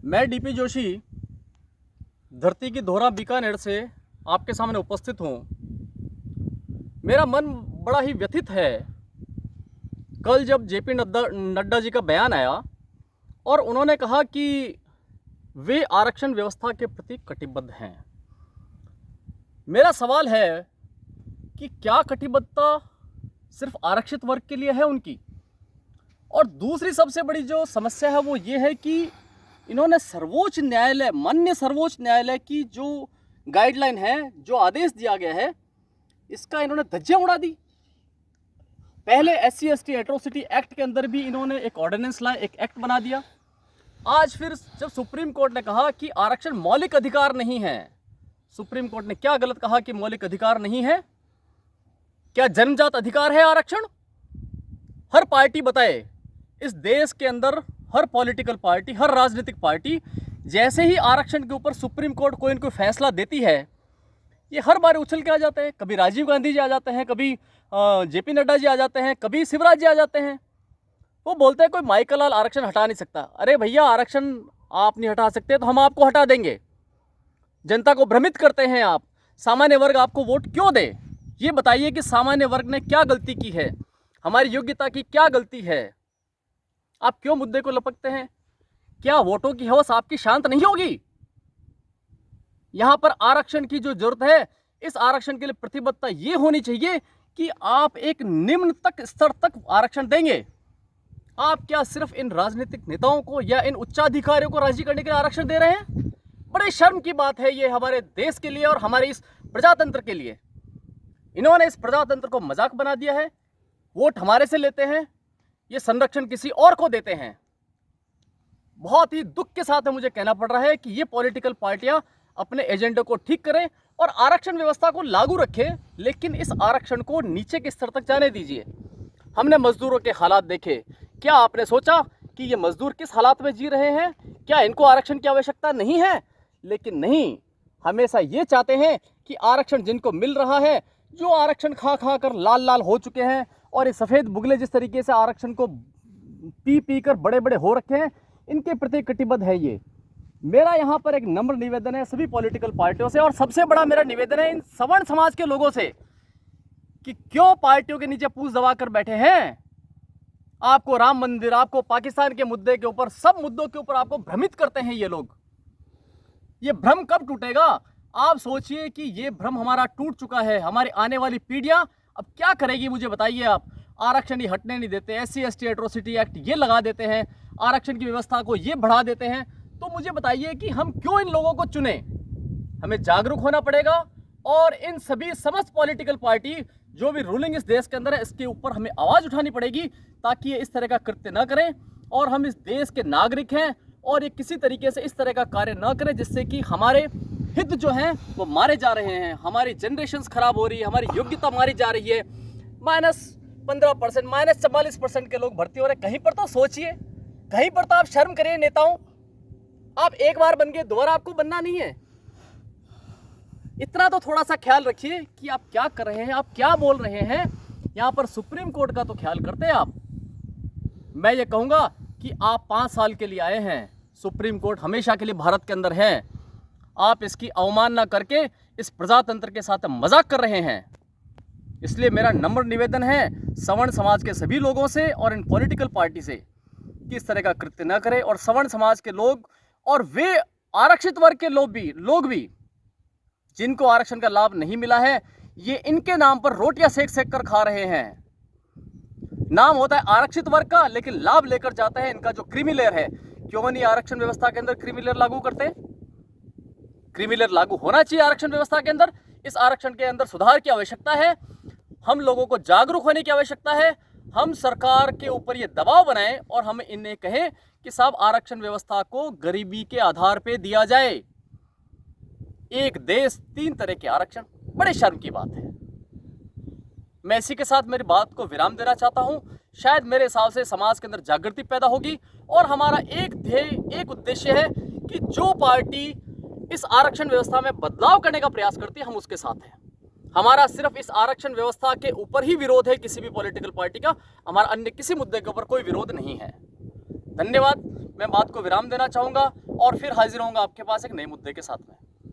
मैं डीपी जोशी धरती की धोरा बीकानेर से आपके सामने उपस्थित हूँ। मेरा मन बड़ा ही व्यथित है। कल जब जेपी नड्डा जी का बयान आया और उन्होंने कहा कि वे आरक्षण व्यवस्था के प्रति कटिबद्ध हैं। मेरा सवाल है कि क्या कटिबद्धता सिर्फ आरक्षित वर्ग के लिए है उनकी? और दूसरी सबसे बड़ी जो समस्या है वो ये है कि इन्होंने माननीय सर्वोच्च न्यायालय की जो गाइडलाइन है, जो आदेश दिया गया है, इसका इन्होंने धज्जियां उड़ा दी। पहले SC/ST एट्रोसिटी एक्ट के अंदर भी इन्होंने एक ऑर्डिनेंस लाया, एक एक्ट बना दिया। आज फिर जब सुप्रीम कोर्ट ने कहा कि आरक्षण मौलिक अधिकार नहीं है, सुप्रीम कोर्ट ने क्या गलत कहा कि मौलिक अधिकार नहीं है? क्या जन्मजात अधिकार है आरक्षण? हर पार्टी बताए, इस देश के अंदर हर पॉलिटिकल पार्टी, हर राजनीतिक पार्टी जैसे ही आरक्षण के ऊपर सुप्रीम कोर्ट कोई न कोई फैसला देती है, ये हर बार उछल के आ जाते हैं। कभी राजीव गांधी जी आ जाते हैं, कभी जेपी नड्डा जी आ जाते हैं, कभी शिवराज जी आ जाते हैं। वो बोलते हैं कोई माइकल लाल आरक्षण हटा नहीं सकता। अरे भैया, आरक्षण आप नहीं हटा सकते तो हम आपको हटा देंगे। जनता को भ्रमित करते हैं आप। सामान्य वर्ग आपको वोट क्यों दे? ये बताइए कि सामान्य वर्ग ने क्या गलती की है, हमारी योग्यता की क्या गलती है? आप क्यों मुद्दे को लपकते हैं? क्या वोटों की हवस आपकी शांत नहीं होगी? यहां पर आरक्षण की जो जरूरत है, इस आरक्षण के लिए प्रतिबद्धता ये होनी चाहिए कि आप एक निम्न तक स्तर तक आरक्षण देंगे। आप क्या सिर्फ इन राजनीतिक नेताओं को या इन उच्चाधिकारियों को राजी करने के लिए आरक्षण दे रहे हैं? बड़े शर्म की बात है ये हमारे देश के लिए और हमारे इस प्रजातंत्र के लिए। इन्होंने इस प्रजातंत्र को मजाक बना दिया है। वोट हमारे से लेते हैं, ये संरक्षण किसी और को देते हैं। बहुत ही दुख के साथ मुझे कहना पड़ रहा है कि ये पॉलिटिकल पार्टियां अपने एजेंडे को ठीक करें और आरक्षण व्यवस्था को लागू रखें, लेकिन इस आरक्षण को नीचे के स्तर तक जाने दीजिए। हमने मजदूरों के हालात देखे। क्या आपने सोचा कि ये मजदूर किस हालात में जी रहे हैं? क्या इनको आरक्षण की आवश्यकता नहीं है? लेकिन नहीं, हमेशा ये चाहते हैं कि आरक्षण जिनको मिल रहा है, जो आरक्षण खा खा कर लाल लाल हो चुके हैं और ये सफ़ेद बुगले जिस तरीके से आरक्षण को पी पी कर बड़े बड़े हो रखे हैं, इनके प्रति कटिबद्ध है ये। मेरा यहाँ पर एक नम्र निवेदन है सभी पॉलिटिकल पार्टियों से, और सबसे बड़ा मेरा निवेदन है इन सवर्ण समाज के लोगों से कि क्यों पार्टियों के नीचे पूंछ दबा कर बैठे हैं? आपको राम मंदिर, आपको पाकिस्तान के मुद्दे के ऊपर, सब मुद्दों के ऊपर आपको भ्रमित करते हैं ये लोग। ये भ्रम कब टूटेगा? आप सोचिए कि ये भ्रम हमारा टूट चुका है। हमारी आने वाली पीढ़ियां अब क्या करेगी, मुझे बताइए आप। आरक्षण ही हटने नहीं देते, SC/ST एट्रोसिटी एक्ट ये लगा देते हैं, आरक्षण की व्यवस्था को ये बढ़ा देते हैं। तो मुझे बताइए कि हम क्यों इन लोगों को चुने? हमें जागरूक होना पड़ेगा और इन सभी समस्त पॉलिटिकल पार्टी जो भी रूलिंग इस देश के अंदर है, इसके ऊपर हमें आवाज़ उठानी पड़ेगी ताकि ये इस तरह का कृत्य न करें। और हम इस देश के नागरिक हैं और ये किसी तरीके से इस तरह का कार्य न करें जिससे कि हमारे हित जो हैं वो मारे जा रहे हैं, हमारी जनरेशन्स खराब हो रही है, हमारी योग्यता मारी जा रही है। -15%, -44% के लोग भर्ती हो रहे हैं। कहीं पर तो सोचिए, कहीं पर तो आप शर्म करिए नेताओं। आप एक बार बन गए, दोबारा आपको बनना नहीं है। इतना तो थोड़ा सा ख्याल रखिए कि आप क्या कर रहे हैं, आप क्या बोल रहे हैं। यहाँ पर सुप्रीम कोर्ट का तो ख्याल करते हैं आप। मैं ये कहूँगा कि आप 5 साल के लिए आए हैं, सुप्रीम कोर्ट हमेशा के लिए भारत के अंदर है। आप इसकी अवमानना करके इस प्रजातंत्र के साथ मजाक कर रहे हैं। इसलिए मेरा नम्र निवेदन है सवर्ण समाज के सभी लोगों से और इन पॉलिटिकल पार्टी से कि इस तरह का कृत्य न करें। और सवर्ण समाज के लोग और वे आरक्षित वर्ग के लोग भी जिनको आरक्षण का लाभ नहीं मिला है, ये इनके नाम पर रोटियां सेक सेक कर खा रहे हैं। नाम होता है आरक्षित वर्ग का, लेकिन लाभ लेकर जाता है इनका जो क्रीमी लेयर है। क्यों नहीं आरक्षण व्यवस्था के अंदर क्रीमी लेयर लागू करते? क्रीमी लेयर लागू होना चाहिए आरक्षण व्यवस्था के अंदर। इस आरक्षण के अंदर सुधार की आवश्यकता है। हम लोगों को जागरूक होने की आवश्यकता है। हम सरकार के ऊपर ये दबाव बनाएं और हम इन्हें कहें कि साहब आरक्षण व्यवस्था को गरीबी के आधार पे दिया जाए। एक देश 3 तरह के आरक्षण, बड़े शर्म की बात है। मैं इसी के साथ मेरी बात को विराम देना चाहता हूं। शायद मेरे हिसाब से समाज के अंदर जागृति पैदा होगी और हमारा एक ध्येय, एक उद्देश्य है कि जो पार्टी इस आरक्षण व्यवस्था में बदलाव करने का प्रयास करती है, हम उसके साथ हैं। हमारा सिर्फ इस आरक्षण व्यवस्था के ऊपर ही विरोध है, किसी भी पॉलिटिकल पार्टी का। हमारा अन्य किसी मुद्दे के ऊपर कोई विरोध नहीं है। धन्यवाद। मैं बात को विराम देना चाहूँगा और फिर हाजिर होऊंगा आपके पास एक नए मुद्दे के साथ में।